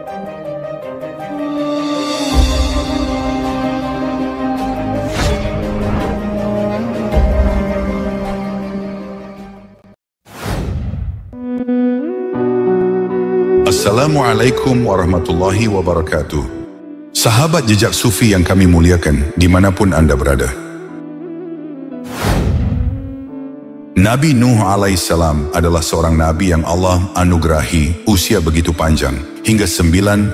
Assalamualaikum warahmatullahi wabarakatuh. Sahabat jejak sufi yang kami muliakan dimanapun Anda berada. Nabi Nuh alaihissalam adalah seorang nabi yang Allah anugerahi usia begitu panjang, hingga 950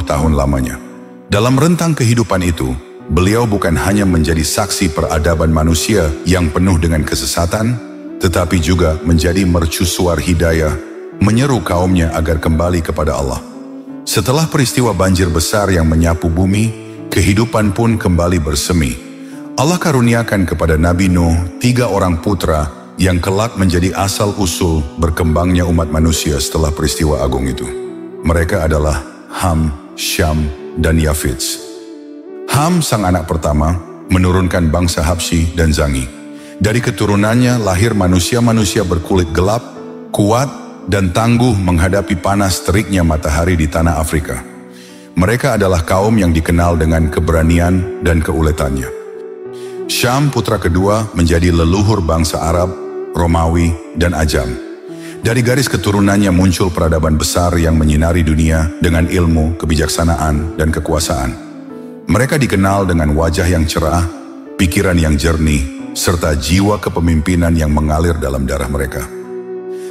tahun lamanya. Dalam rentang kehidupan itu, beliau bukan hanya menjadi saksi peradaban manusia yang penuh dengan kesesatan, tetapi juga menjadi mercusuar hidayah, menyeru kaumnya agar kembali kepada Allah. Setelah peristiwa banjir besar yang menyapu bumi, kehidupan pun kembali bersemi. Allah karuniakan kepada Nabi Nuh 3 orang putra yang kelak menjadi asal-usul berkembangnya umat manusia setelah peristiwa agung itu. Mereka adalah Ham, Syam, dan Yafits. Ham, sang anak pertama, menurunkan bangsa Habsyi dan Zangi. Dari keturunannya lahir manusia-manusia berkulit gelap, kuat, dan tangguh menghadapi panas teriknya matahari di tanah Afrika. Mereka adalah kaum yang dikenal dengan keberanian dan keuletannya. Syam, putra kedua, menjadi leluhur bangsa Arab, Romawi, dan Ajam. Dari garis keturunannya muncul peradaban besar yang menyinari dunia dengan ilmu, kebijaksanaan, dan kekuasaan. Mereka dikenal dengan wajah yang cerah, pikiran yang jernih, serta jiwa kepemimpinan yang mengalir dalam darah mereka.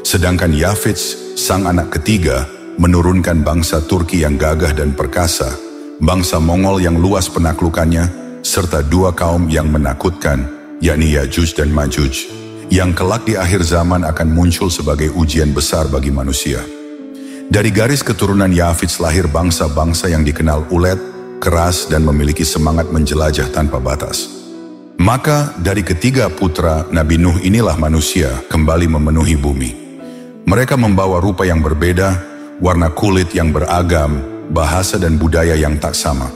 Sedangkan Yafits, sang anak ketiga, menurunkan bangsa Turki yang gagah dan perkasa, bangsa Mongol yang luas penaklukannya, serta 2 kaum yang menakutkan, yakni Yajuj dan Majuj, yang kelak di akhir zaman akan muncul sebagai ujian besar bagi manusia. Dari garis keturunan Yafits lahir bangsa-bangsa yang dikenal ulet, keras, dan memiliki semangat menjelajah tanpa batas. Maka dari ketiga putra Nabi Nuh inilah manusia kembali memenuhi bumi. Mereka membawa rupa yang berbeda, warna kulit yang beragam, bahasa dan budaya yang tak sama.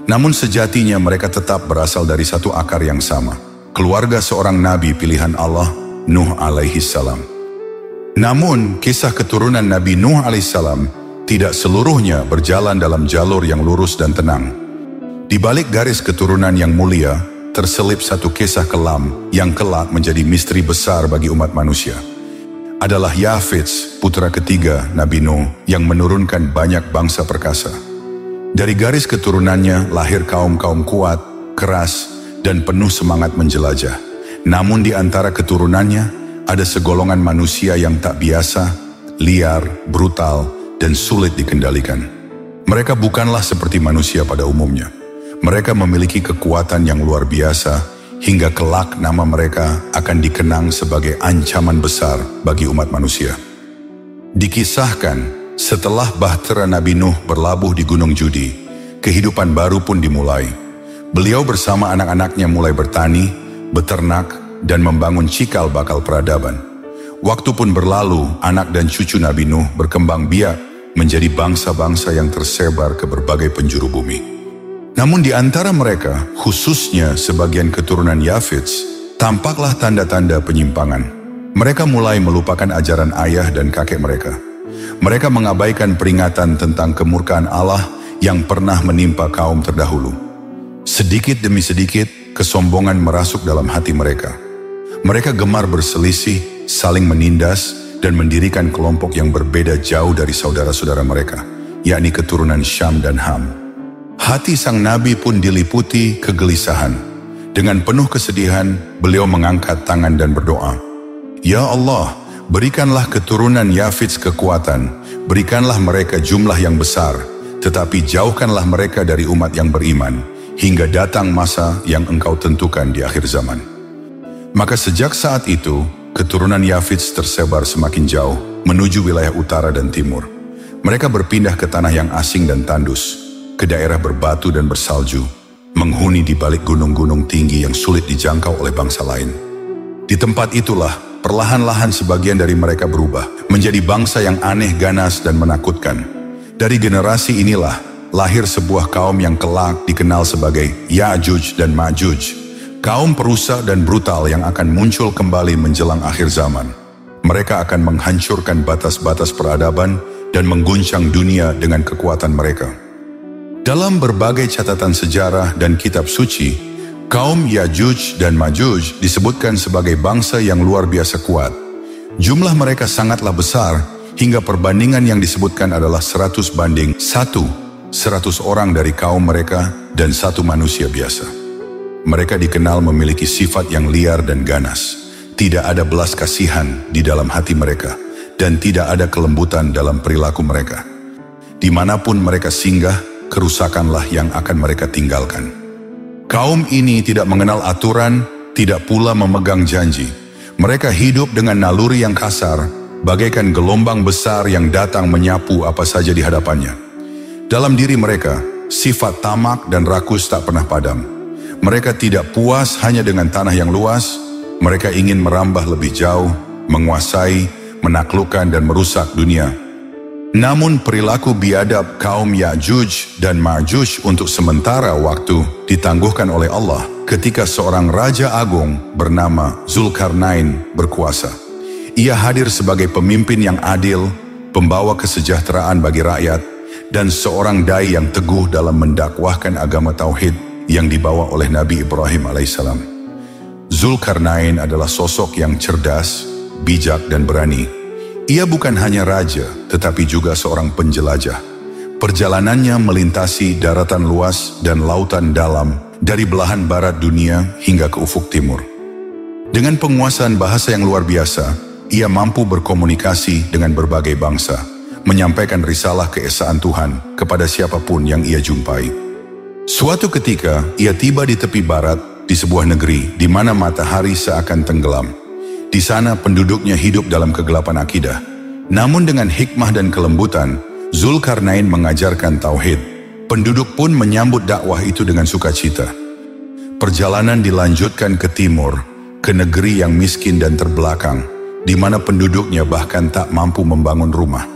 Namun sejatinya mereka tetap berasal dari satu akar yang sama, keluarga seorang nabi pilihan Allah, Nuh alaihissalam. Namun kisah keturunan Nabi Nuh alaihissalam tidak seluruhnya berjalan dalam jalur yang lurus dan tenang. Di balik garis keturunan yang mulia, terselip satu kisah kelam yang kelak menjadi misteri besar bagi umat manusia. Adalah Yafits, putra ketiga Nabi Nuh, yang menurunkan banyak bangsa perkasa. Dari garis keturunannya lahir kaum-kaum kuat, keras, dan penuh semangat menjelajah. Namun di antara keturunannya ada segolongan manusia yang tak biasa, liar, brutal, dan sulit dikendalikan. Mereka bukanlah seperti manusia pada umumnya. Mereka memiliki kekuatan yang luar biasa, hingga kelak nama mereka akan dikenang sebagai ancaman besar bagi umat manusia. Dikisahkan, setelah bahtera Nabi Nuh berlabuh di Gunung Judi, kehidupan baru pun dimulai. Beliau bersama anak-anaknya mulai bertani, beternak, dan membangun cikal bakal peradaban. Waktu pun berlalu, anak dan cucu Nabi Nuh berkembang biak menjadi bangsa-bangsa yang tersebar ke berbagai penjuru bumi. Namun di antara mereka, khususnya sebagian keturunan Yafits, tampaklah tanda-tanda penyimpangan. Mereka mulai melupakan ajaran ayah dan kakek mereka. Mereka mengabaikan peringatan tentang kemurkaan Allah yang pernah menimpa kaum terdahulu. Sedikit demi sedikit, kesombongan merasuk dalam hati mereka. Mereka gemar berselisih, saling menindas, dan mendirikan kelompok yang berbeda jauh dari saudara-saudara mereka, yakni keturunan Syam dan Ham. Hati sang nabi pun diliputi kegelisahan. Dengan penuh kesedihan, beliau mengangkat tangan dan berdoa, "Ya Allah, berikanlah keturunan Yafits kekuatan, berikanlah mereka jumlah yang besar, tetapi jauhkanlah mereka dari umat yang beriman, hingga datang masa yang Engkau tentukan di akhir zaman." Maka sejak saat itu, keturunan Yafits tersebar semakin jauh, menuju wilayah utara dan timur. Mereka berpindah ke tanah yang asing dan tandus, ke daerah berbatu dan bersalju, menghuni di balik gunung-gunung tinggi yang sulit dijangkau oleh bangsa lain. Di tempat itulah, perlahan-lahan sebagian dari mereka berubah, menjadi bangsa yang aneh, ganas, dan menakutkan. Dari generasi inilah, lahir sebuah kaum yang kelak dikenal sebagai Ya'juj dan Ma'juj, kaum perusak dan brutal yang akan muncul kembali menjelang akhir zaman. Mereka akan menghancurkan batas-batas peradaban dan mengguncang dunia dengan kekuatan mereka. Dalam berbagai catatan sejarah dan kitab suci, kaum Ya'juj dan Ma'juj disebutkan sebagai bangsa yang luar biasa kuat. Jumlah mereka sangatlah besar, hingga perbandingan yang disebutkan adalah 100 banding 1, 100 orang dari kaum mereka dan 1 manusia biasa. Mereka dikenal memiliki sifat yang liar dan ganas. Tidak ada belas kasihan di dalam hati mereka, dan tidak ada kelembutan dalam perilaku mereka. Dimanapun mereka singgah, kerusakanlah yang akan mereka tinggalkan. Kaum ini tidak mengenal aturan, tidak pula memegang janji. Mereka hidup dengan naluri yang kasar, bagaikan gelombang besar yang datang menyapu apa saja di hadapannya. Dalam diri mereka, sifat tamak dan rakus tak pernah padam. Mereka tidak puas hanya dengan tanah yang luas, mereka ingin merambah lebih jauh, menguasai, menaklukkan dan merusak dunia. Namun perilaku biadab kaum Ya'juj dan Ma'juj untuk sementara waktu ditangguhkan oleh Allah ketika seorang raja agung bernama Zulkarnain berkuasa. Ia hadir sebagai pemimpin yang adil, pembawa kesejahteraan bagi rakyat, dan seorang dai yang teguh dalam mendakwahkan agama tauhid yang dibawa oleh Nabi Ibrahim alaihissalam. Zulkarnain adalah sosok yang cerdas, bijak dan berani. Ia bukan hanya raja, tetapi juga seorang penjelajah. Perjalanannya melintasi daratan luas dan lautan dalam dari belahan barat dunia hingga ke ufuk timur. Dengan penguasaan bahasa yang luar biasa, ia mampu berkomunikasi dengan berbagai bangsa, menyampaikan risalah keesaan Tuhan kepada siapapun yang ia jumpai. Suatu ketika, ia tiba di tepi barat di sebuah negeri di mana matahari seakan tenggelam. Di sana penduduknya hidup dalam kegelapan akidah. Namun dengan hikmah dan kelembutan, Zulkarnain mengajarkan tauhid. Penduduk pun menyambut dakwah itu dengan sukacita. Perjalanan dilanjutkan ke timur, ke negeri yang miskin dan terbelakang, di mana penduduknya bahkan tak mampu membangun rumah.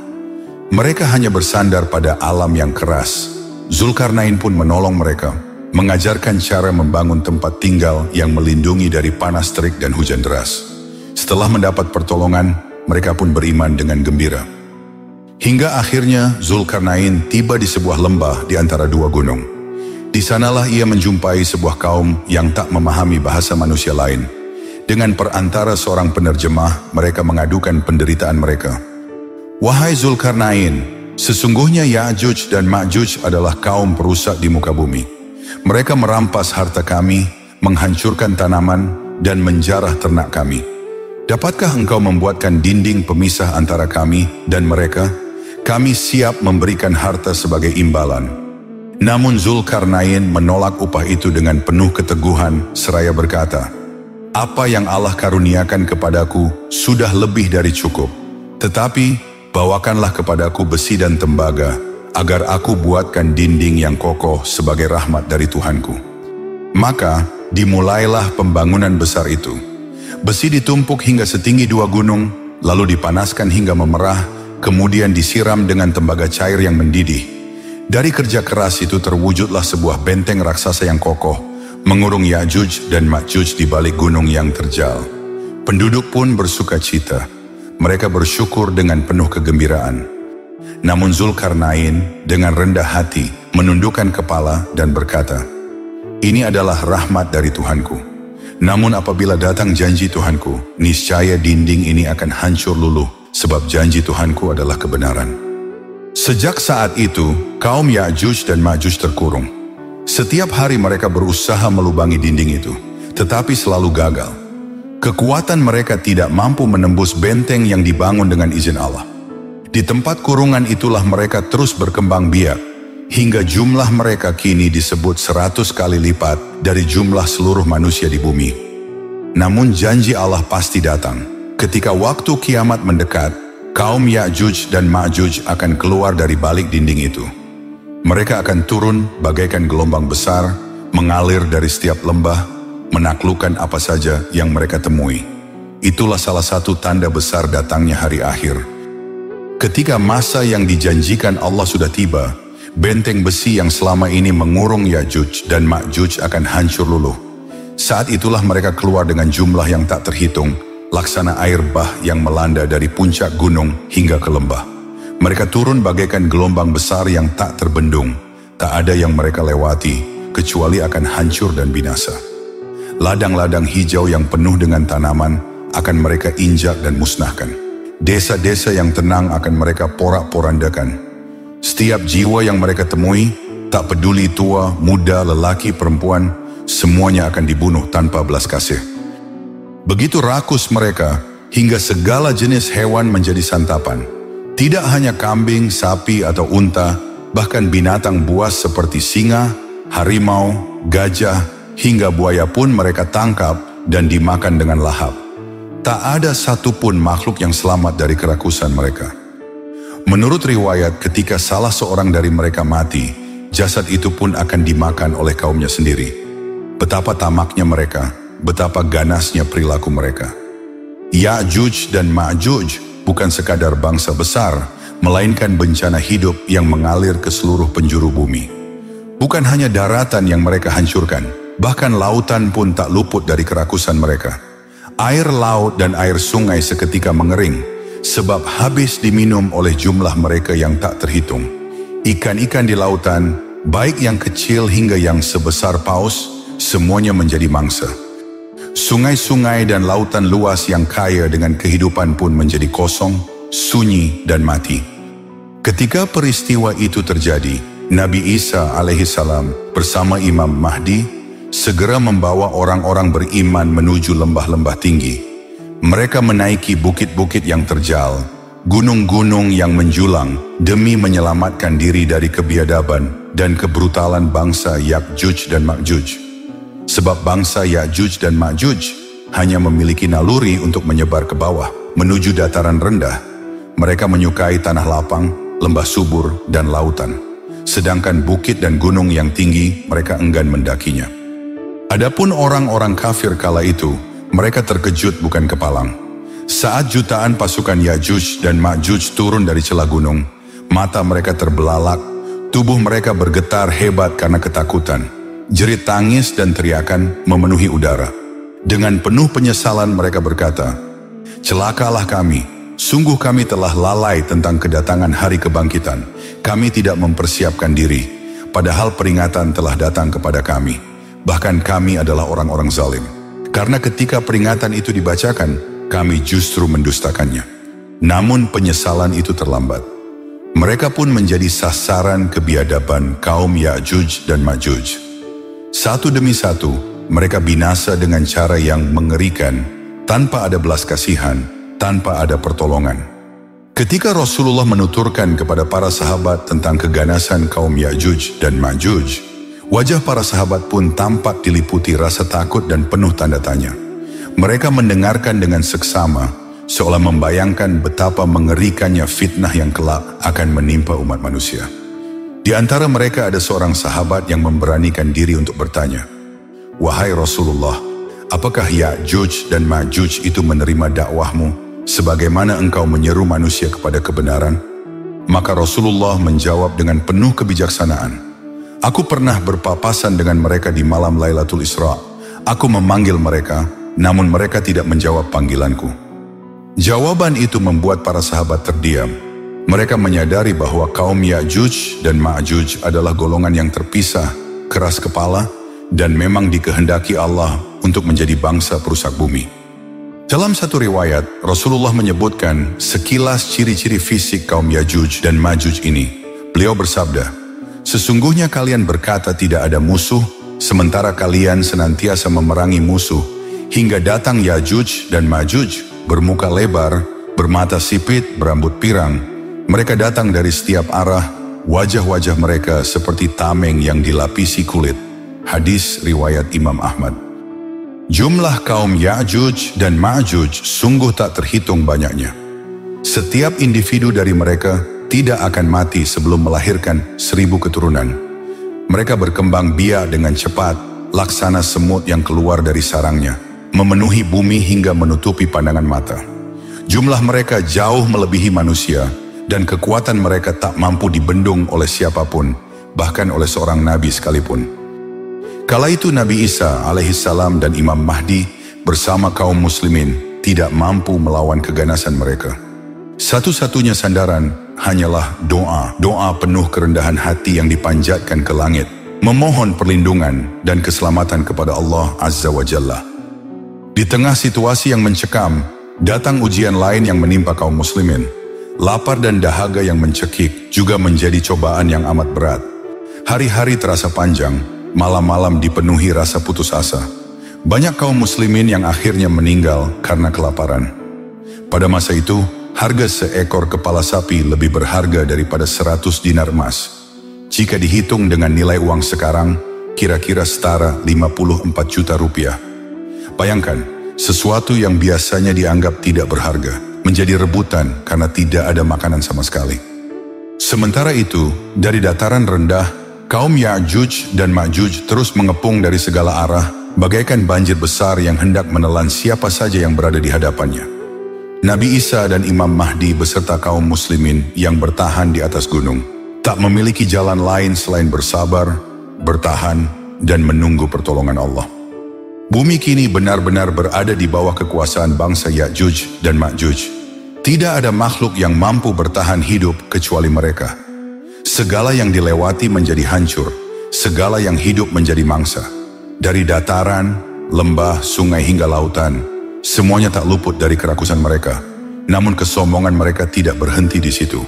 Mereka hanya bersandar pada alam yang keras. Zulkarnain pun menolong mereka, mengajarkan cara membangun tempat tinggal yang melindungi dari panas terik dan hujan deras. Setelah mendapat pertolongan, mereka pun beriman dengan gembira. Hingga akhirnya Zulkarnain tiba di sebuah lembah di antara 2 gunung. Di sanalah ia menjumpai sebuah kaum yang tak memahami bahasa manusia lain. Dengan perantara seorang penerjemah, mereka mengadukan penderitaan mereka. "Wahai Zulkarnain, sesungguhnya Ya'juj dan Ma'juj adalah kaum perusak di muka bumi. Mereka merampas harta kami, menghancurkan tanaman, dan menjarah ternak kami. Dapatkah engkau membuatkan dinding pemisah antara kami dan mereka? Kami siap memberikan harta sebagai imbalan." Namun Zulkarnain menolak upah itu dengan penuh keteguhan seraya berkata, "Apa yang Allah karuniakan kepadaku sudah lebih dari cukup. Tetapi bawakanlah kepadaku besi dan tembaga, agar aku buatkan dinding yang kokoh sebagai rahmat dari Tuhanku." Maka dimulailah pembangunan besar itu. Besi ditumpuk hingga setinggi 2 gunung, lalu dipanaskan hingga memerah, kemudian disiram dengan tembaga cair yang mendidih. Dari kerja keras itu terwujudlah sebuah benteng raksasa yang kokoh, mengurung Ya'juj dan Ma'juj di balik gunung yang terjal. Penduduk pun bersuka cita. Mereka bersyukur dengan penuh kegembiraan. Namun Zulkarnain dengan rendah hati menundukkan kepala dan berkata, "Ini adalah rahmat dari Tuhanku. Namun apabila datang janji Tuhanku, niscaya dinding ini akan hancur luluh, sebab janji Tuhanku adalah kebenaran." Sejak saat itu, kaum Ya'juj dan Ma'juj terkurung. Setiap hari mereka berusaha melubangi dinding itu, tetapi selalu gagal. Kekuatan mereka tidak mampu menembus benteng yang dibangun dengan izin Allah. Di tempat kurungan itulah mereka terus berkembang biak, hingga jumlah mereka kini disebut 100 kali lipat dari jumlah seluruh manusia di bumi. Namun janji Allah pasti datang. Ketika waktu kiamat mendekat, kaum Ya'juj dan Ma'juj akan keluar dari balik dinding itu. Mereka akan turun bagaikan gelombang besar, mengalir dari setiap lembah, menaklukkan apa saja yang mereka temui. Itulah salah satu tanda besar datangnya hari akhir. Ketika masa yang dijanjikan Allah sudah tiba, benteng besi yang selama ini mengurung Ya'juj dan Ma'juj akan hancur luluh. Saat itulah mereka keluar dengan jumlah yang tak terhitung, laksana air bah yang melanda dari puncak gunung hingga ke lembah. Mereka turun bagaikan gelombang besar yang tak terbendung. Tak ada yang mereka lewati, kecuali akan hancur dan binasa. Ladang-ladang hijau yang penuh dengan tanaman akan mereka injak dan musnahkan. Desa-desa yang tenang akan mereka porak-porandakan. Setiap jiwa yang mereka temui, tak peduli tua, muda, lelaki, perempuan, semuanya akan dibunuh tanpa belas kasih. Begitu rakus mereka, hingga segala jenis hewan menjadi santapan. Tidak hanya kambing, sapi, atau unta, bahkan binatang buas seperti singa, harimau, gajah, hingga buaya pun mereka tangkap dan dimakan dengan lahap. Tak ada satupun makhluk yang selamat dari kerakusan mereka. Menurut riwayat, ketika salah seorang dari mereka mati, jasad itu pun akan dimakan oleh kaumnya sendiri. Betapa tamaknya mereka, betapa ganasnya perilaku mereka. Ya'juj dan Ma'juj bukan sekadar bangsa besar, melainkan bencana hidup yang mengalir ke seluruh penjuru bumi. Bukan hanya daratan yang mereka hancurkan, bahkan lautan pun tak luput dari kerakusan mereka. Air laut dan air sungai seketika mengering, sebab habis diminum oleh jumlah mereka yang tak terhitung. Ikan-ikan di lautan, baik yang kecil hingga yang sebesar paus, semuanya menjadi mangsa. Sungai-sungai dan lautan luas yang kaya dengan kehidupan pun menjadi kosong, sunyi dan mati. Ketika peristiwa itu terjadi, Nabi Isa alaihissalam bersama Imam Mahdi segera membawa orang-orang beriman menuju lembah-lembah tinggi. Mereka menaiki bukit-bukit yang terjal, gunung-gunung yang menjulang demi menyelamatkan diri dari kebiadaban dan kebrutalan bangsa Ya'juj dan Ma'juj. Sebab bangsa Ya'juj dan Ma'juj hanya memiliki naluri untuk menyebar ke bawah, menuju dataran rendah. Mereka menyukai tanah lapang, lembah subur, dan lautan. Sedangkan bukit dan gunung yang tinggi mereka enggan mendakinya. Adapun orang-orang kafir kala itu, mereka terkejut bukan kepalang. Saat jutaan pasukan Ya'juj dan Ma'juj turun dari celah gunung, mata mereka terbelalak, tubuh mereka bergetar hebat karena ketakutan. Jerit tangis dan teriakan memenuhi udara. Dengan penuh penyesalan mereka berkata, "Celakalah kami, sungguh kami telah lalai tentang kedatangan hari kebangkitan. Kami tidak mempersiapkan diri, padahal peringatan telah datang kepada kami. Bahkan kami adalah orang-orang zalim. Karena ketika peringatan itu dibacakan, kami justru mendustakannya." Namun penyesalan itu terlambat. Mereka pun menjadi sasaran kebiadaban kaum Ya'juj dan Ma'juj. Satu demi satu, mereka binasa dengan cara yang mengerikan, tanpa ada belas kasihan, tanpa ada pertolongan. Ketika Rasulullah menuturkan kepada para sahabat tentang keganasan kaum Ya'juj dan Ma'juj, wajah para sahabat pun tampak diliputi rasa takut dan penuh tanda tanya. Mereka mendengarkan dengan seksama, seolah membayangkan betapa mengerikannya fitnah yang kelak akan menimpa umat manusia. Di antara mereka ada seorang sahabat yang memberanikan diri untuk bertanya, "Wahai Rasulullah, apakah Ya'juj dan Ma'juj itu menerima dakwahmu sebagaimana engkau menyeru manusia kepada kebenaran?" Maka Rasulullah menjawab dengan penuh kebijaksanaan, "Aku pernah berpapasan dengan mereka di malam Lailatul Isra. Aku memanggil mereka, namun mereka tidak menjawab panggilanku." Jawaban itu membuat para sahabat terdiam. Mereka menyadari bahwa kaum Ya'juj dan Ma'juj adalah golongan yang terpisah, keras kepala, dan memang dikehendaki Allah untuk menjadi bangsa perusak bumi. Dalam satu riwayat, Rasulullah menyebutkan sekilas ciri-ciri fisik kaum Ya'juj dan Ma'juj ini. Beliau bersabda, "Sesungguhnya kalian berkata tidak ada musuh, sementara kalian senantiasa memerangi musuh, hingga datang Ya'juj dan Ma'juj, bermuka lebar, bermata sipit, berambut pirang. Mereka datang dari setiap arah, wajah-wajah mereka seperti tameng yang dilapisi kulit." Hadis riwayat Imam Ahmad. Jumlah kaum Ya'juj dan Ma'juj sungguh tak terhitung banyaknya. Setiap individu dari mereka tidak akan mati sebelum melahirkan 1000 keturunan. Mereka berkembang biak dengan cepat, laksana semut yang keluar dari sarangnya, memenuhi bumi hingga menutupi pandangan mata. Jumlah mereka jauh melebihi manusia, dan kekuatan mereka tak mampu dibendung oleh siapapun, bahkan oleh seorang nabi sekalipun. Kala itu Nabi Isa alaihissalam dan Imam Mahdi bersama kaum muslimin tidak mampu melawan keganasan mereka. Satu-satunya sandaran hanyalah doa penuh kerendahan hati yang dipanjatkan ke langit, memohon perlindungan dan keselamatan kepada Allah Azza wa Jalla. Di tengah situasi yang mencekam, datang ujian lain yang menimpa kaum muslimin. Lapar dan dahaga yang mencekik juga menjadi cobaan yang amat berat. Hari-hari terasa panjang, malam-malam dipenuhi rasa putus asa. Banyak kaum muslimin yang akhirnya meninggal karena kelaparan. Pada masa itu, harga seekor kepala sapi lebih berharga daripada 100 dinar emas. Jika dihitung dengan nilai uang sekarang, kira-kira setara 54 juta rupiah. Bayangkan, sesuatu yang biasanya dianggap tidak berharga, menjadi rebutan karena tidak ada makanan sama sekali. Sementara itu, dari dataran rendah, kaum Ya'juj dan Ma'juj terus mengepung dari segala arah, bagaikan banjir besar yang hendak menelan siapa saja yang berada di hadapannya. Nabi Isa dan Imam Mahdi beserta kaum muslimin yang bertahan di atas gunung, tak memiliki jalan lain selain bersabar, bertahan, dan menunggu pertolongan Allah. Bumi kini benar-benar berada di bawah kekuasaan bangsa Ya'juj dan Ma'juj. Tidak ada makhluk yang mampu bertahan hidup kecuali mereka. Segala yang dilewati menjadi hancur, segala yang hidup menjadi mangsa. Dari dataran, lembah, sungai hingga lautan, semuanya tak luput dari kerakusan mereka. Namun kesombongan mereka tidak berhenti di situ.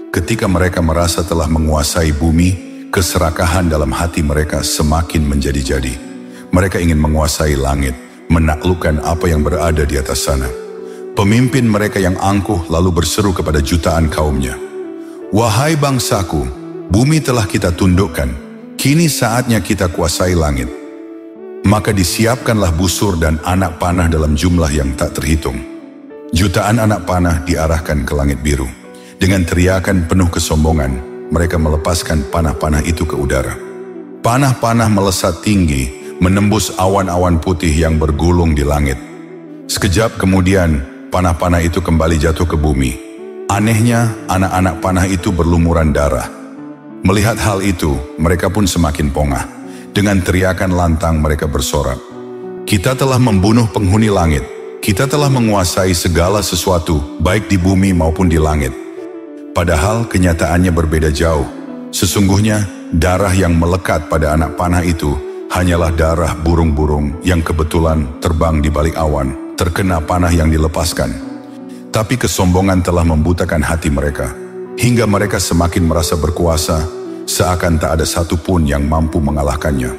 Ketika mereka merasa telah menguasai bumi, keserakahan dalam hati mereka semakin menjadi-jadi. Mereka ingin menguasai langit, menaklukkan apa yang berada di atas sana. Pemimpin mereka yang angkuh lalu berseru kepada jutaan kaumnya, "Wahai bangsaku, bumi telah kita tundukkan, kini saatnya kita kuasai langit." Maka disiapkanlah busur dan anak panah dalam jumlah yang tak terhitung. Jutaan anak panah diarahkan ke langit biru. Dengan teriakan penuh kesombongan, mereka melepaskan panah-panah itu ke udara. Panah-panah melesat tinggi, menembus awan-awan putih yang bergulung di langit. Sekejap kemudian, panah-panah itu kembali jatuh ke bumi. Anehnya, anak-anak panah itu berlumuran darah. Melihat hal itu, mereka pun semakin pongah. Dengan teriakan lantang mereka bersorak, "Kita telah membunuh penghuni langit. Kita telah menguasai segala sesuatu, baik di bumi maupun di langit." Padahal kenyataannya berbeda jauh. Sesungguhnya darah yang melekat pada anak panah itu hanyalah darah burung-burung yang kebetulan terbang di balik awan, terkena panah yang dilepaskan. Tapi kesombongan telah membutakan hati mereka, hingga mereka semakin merasa berkuasa, seakan tak ada satupun yang mampu mengalahkannya.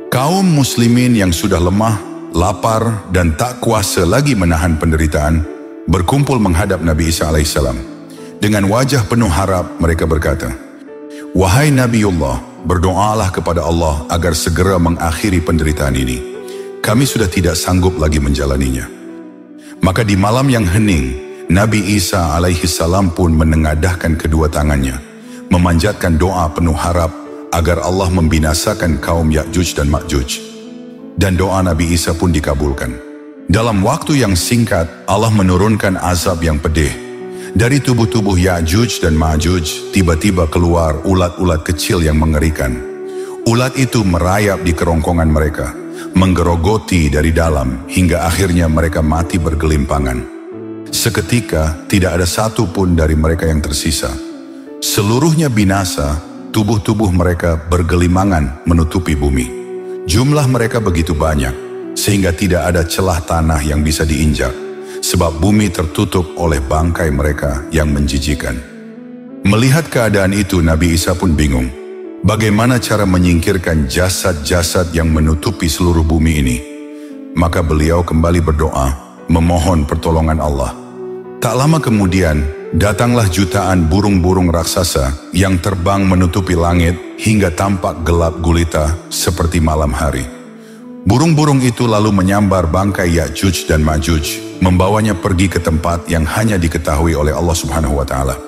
Kaum muslimin yang sudah lemah, lapar, dan tak kuasa lagi menahan penderitaan, berkumpul menghadap Nabi Isa alaihissalam. Dengan wajah penuh harap, mereka berkata, "Wahai Nabiullah, berdoalah kepada Allah agar segera mengakhiri penderitaan ini. Kami sudah tidak sanggup lagi menjalaninya." Maka di malam yang hening, Nabi Isa alaihissalam pun menengadahkan kedua tangannya, memanjatkan doa penuh harap agar Allah membinasakan kaum Ya'juj dan Ma'juj. Dan doa Nabi Isa pun dikabulkan. Dalam waktu yang singkat, Allah menurunkan azab yang pedih. Dari tubuh-tubuh Ya'juj dan Ma'juj, tiba-tiba keluar ulat-ulat kecil yang mengerikan. Ulat itu merayap di kerongkongan mereka, menggerogoti dari dalam, hingga akhirnya mereka mati bergelimpangan. Seketika, tidak ada satu pun dari mereka yang tersisa. Seluruhnya binasa, tubuh-tubuh mereka bergelimangan menutupi bumi. Jumlah mereka begitu banyak, sehingga tidak ada celah tanah yang bisa diinjak, sebab bumi tertutup oleh bangkai mereka yang menjijikan. Melihat keadaan itu, Nabi Isa pun bingung. Bagaimana cara menyingkirkan jasad-jasad yang menutupi seluruh bumi ini? Maka beliau kembali berdoa, memohon pertolongan Allah. Tak lama kemudian, datanglah jutaan burung-burung raksasa yang terbang menutupi langit hingga tampak gelap gulita seperti malam hari. Burung-burung itu lalu menyambar bangkai Ya'juj dan Ma'juj, membawanya pergi ke tempat yang hanya diketahui oleh Allah Subhanahu wa Ta'ala.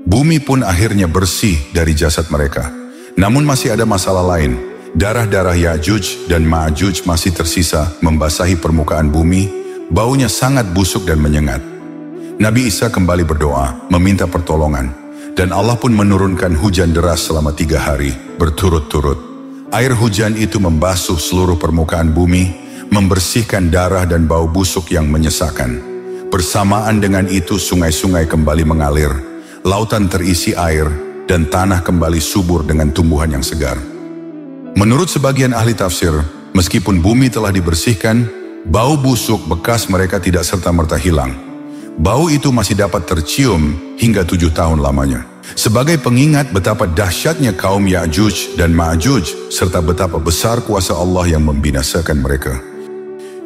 Bumi pun akhirnya bersih dari jasad mereka. Namun masih ada masalah lain. Darah-darah Ya'juj dan Ma'juj masih tersisa membasahi permukaan bumi, baunya sangat busuk dan menyengat. Nabi Isa kembali berdoa, meminta pertolongan, dan Allah pun menurunkan hujan deras selama 3 hari, berturut-turut. Air hujan itu membasuh seluruh permukaan bumi, membersihkan darah dan bau busuk yang menyesakan. Bersamaan dengan itu sungai-sungai kembali mengalir, lautan terisi air, dan tanah kembali subur dengan tumbuhan yang segar. Menurut sebagian ahli tafsir, meskipun bumi telah dibersihkan, bau busuk bekas mereka tidak serta-merta hilang. Bau itu masih dapat tercium hingga 7 tahun lamanya. Sebagai pengingat betapa dahsyatnya kaum Ya'juj dan Ma'juj, serta betapa besar kuasa Allah yang membinasakan mereka.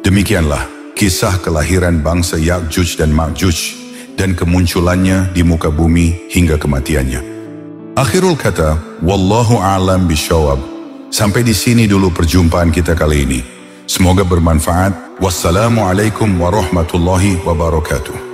Demikianlah kisah kelahiran bangsa Ya'juj dan Ma'juj dan kemunculannya di muka bumi hingga kematiannya. Akhirul kata, wallahu a'lam bishawab. Sampai di sini dulu perjumpaan kita kali ini. Semoga bermanfaat. Wassalamualaikum warahmatullahi wabarakatuh.